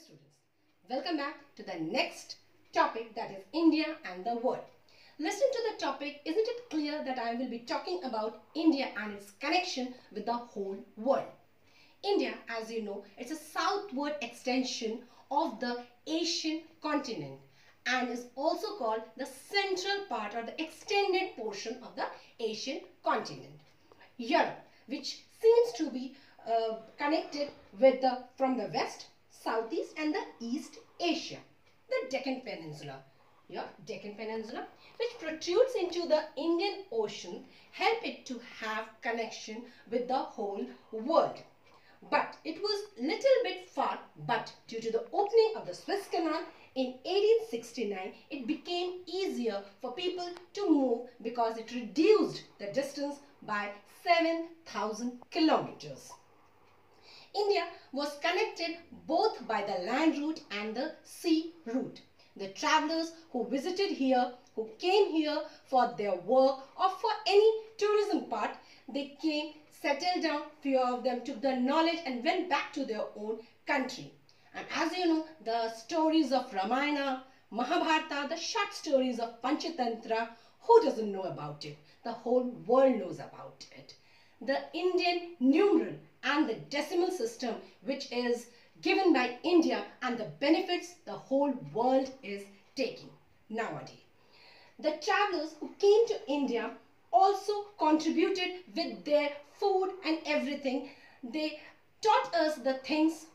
students, welcome back to the next topic, that is India and the world. Listening to the topic, isn't it clear that I will be talking about India and its connection with the whole world? India, as you know, it's a southward extension of the Asian continent and is also called the central part or the extended portion of the Asian continent. Europe, which seems to be connected with from the west, southeast and the east Asia. The Deccan Peninsula, Deccan Peninsula, which protrudes into the Indian Ocean, help it to have connection with the whole world. But it was little bit far, but due to the opening of the Suez Canal in 1869, it became easier for people to move because it reduced the distance by 7,000 kilometers. India was connected both by the land route and the sea route. The travelers who visited here, who came here for their work or for any tourism part, they came, settled down, few of them took the knowledge and went back to their own country. And as you know, the stories of Ramayana, Mahabharata, the short stories of Panchatantra, who doesn't know about it? The whole world knows about it. The Indian numeral and the decimal system, which is given by India, and the benefits the whole world is taking nowadays. The travelers who came to India also contributed with their food and everything. They taught us the things,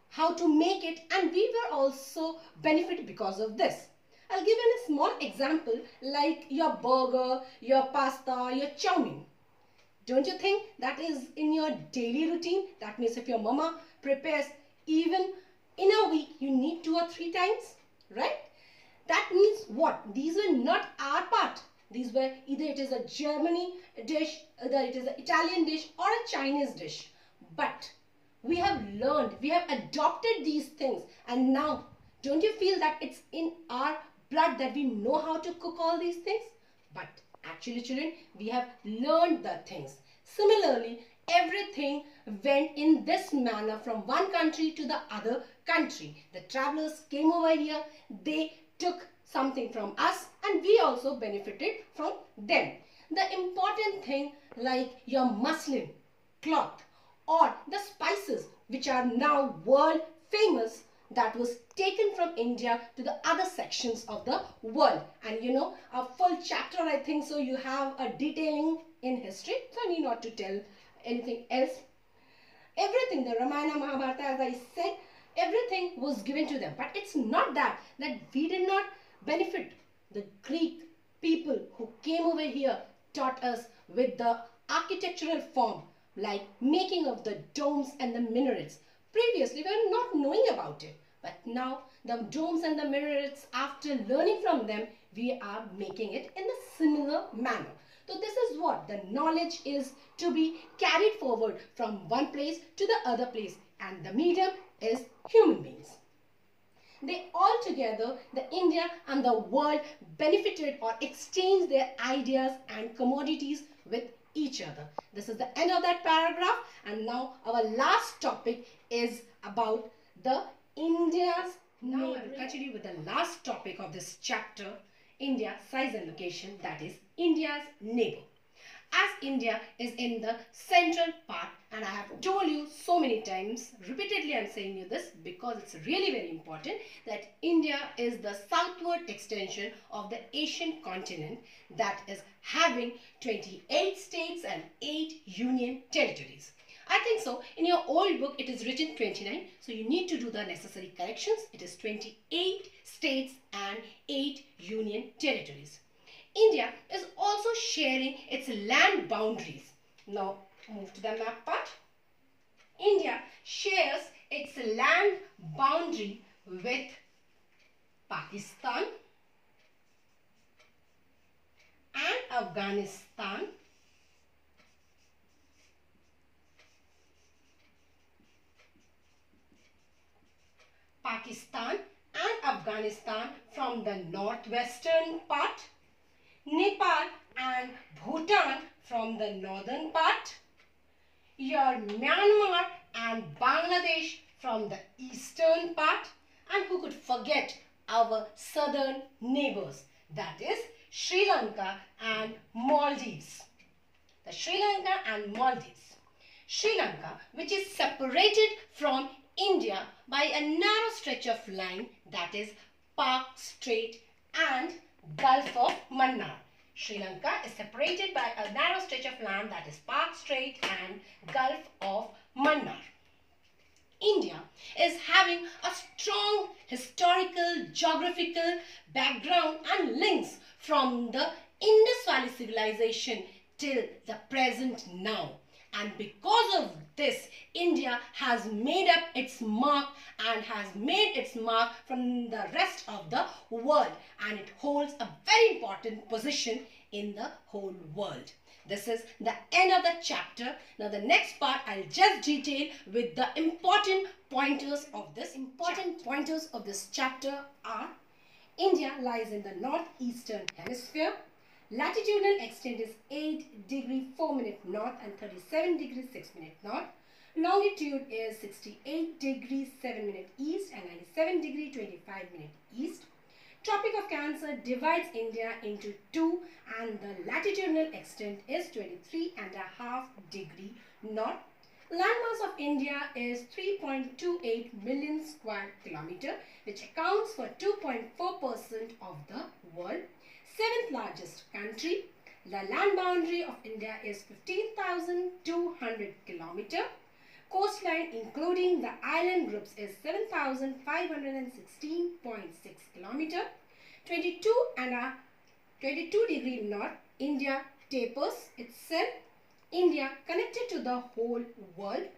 how to make it, and we were also benefited because of this. I'll give you a small example like your burger, your pasta, your chow mein. Don't you think that is in your daily routine? That means if your mama prepares even in a week, you need 2 or 3 times, right? That means what? These were not our part. These were either it is a Germany dish, either it is an Italian dish or a Chinese dish. But we have learned, we have adopted these things, and now don't you feel that it's in our blood that we know how to cook all these things? But actually, children, we have learned the things. Similarly, everything went in this manner from one country to the other country. The travelers came over here, they took something from us and we also benefited from them. The important thing like your muslin cloth or the spices which are now world famous, that was taken from India to the other sections of the world. And you know, a full chapter, I think so, you have a detailing in history, so I need not to tell anything else. Everything, the Ramayana, Mahabharata, as I said, everything was given to them. But it's not that we did not benefit. The Greek people who came over here taught us with the architectural form, like making of the domes and the minarets. Previously, we were not knowing about it. But now, the domes and the minarets, after learning from them, we are making it in a similar manner. So this is what the knowledge is to be carried forward from one place to the other place. And the medium is human beings. They all together, the India and the world, benefited or exchanged their ideas and commodities with each other. This is the end of that paragraph, and now our last topic is about the India's. Now I will continue with the last topic of this chapter, India, size and location, that is India's neighbor. As India is in the central part, and I have told you so many times, repeatedly I am saying you this because it's really very important, that India is the southward extension of the Asian continent, that is having 28 states and 8 union territories. I think so. In your old book, it is written 29. So you need to do the necessary corrections. It is 28 states and 8 union territories. India is also sharing its land boundaries. Now, move to the map part. India shares its land boundary with Pakistan and Afghanistan, from the northwestern part, Nepal and Bhutan from the northern part, your Myanmar and Bangladesh from the eastern part, and who could forget our southern neighbors, that is Sri Lanka and Maldives. The Sri Lanka and Maldives. Sri Lanka, which is separated from India by a narrow stretch of line, that is Park Strait and Gulf of Mannar. Sri Lanka is separated by a narrow stretch of land, that is Park Strait and Gulf of Mannar. India is having a strong historical, geographical background and links from the Indus Valley civilization till the present now. And because of this, India has made up its mark and has made its mark from the rest of the world, and it holds a very important position in the whole world. This is the end of the chapter. Now the next part I'll just detail with the important pointers of this. Important pointers of this chapter are: India lies in the northeastern hemisphere. Latitudinal extent is 8 degree 4 minute north and 37 degree 6 minute north. Longitude is 68 degree 7 minute east and 97 degree 25 minute east. Tropic of Cancer divides India into two, and the latitudinal extent is 23.5 degree north. Landmass of India is 3.28 million square kilometer, which accounts for 2.4% of the world. Seventh largest country. The land boundary of India is 15,200 kilometer. Coastline including the island groups is 7,516.6 kilometer. 22 degree north. India tapers itself. India connected to the whole world.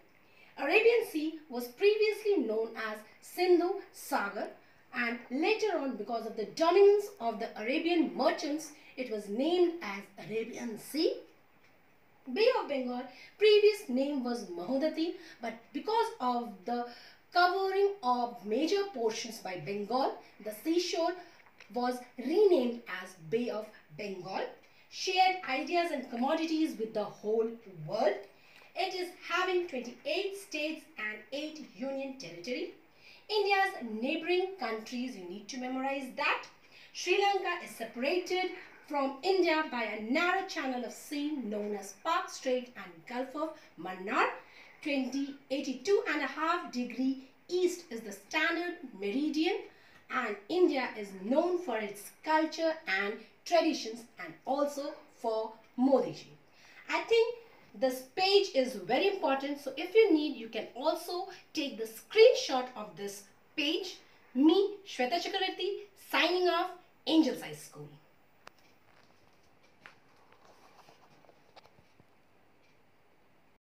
Arabian Sea was previously known as Sindhu Sagar, and later on, because of the dominance of the Arabian merchants, it was named as Arabian Sea. Bay of Bengal, previous name was Mahodati, but because of the covering of major portions by Bengal, the seashore was renamed as Bay of Bengal. Shared ideas and commodities with the whole world. It is having 28 states and 8 union territory. India's neighboring countries, you need to memorize that. Sri Lanka is separated from India by a narrow channel of sea known as Park Strait and Gulf of Mannar. 82.5 degree east is the standard meridian, and India is known for its culture and traditions and also for Modiji. I think this page is very important, so if you need, you can also take the screenshot of this page. Me, Shweta Chakravarti, signing off, Angels High School.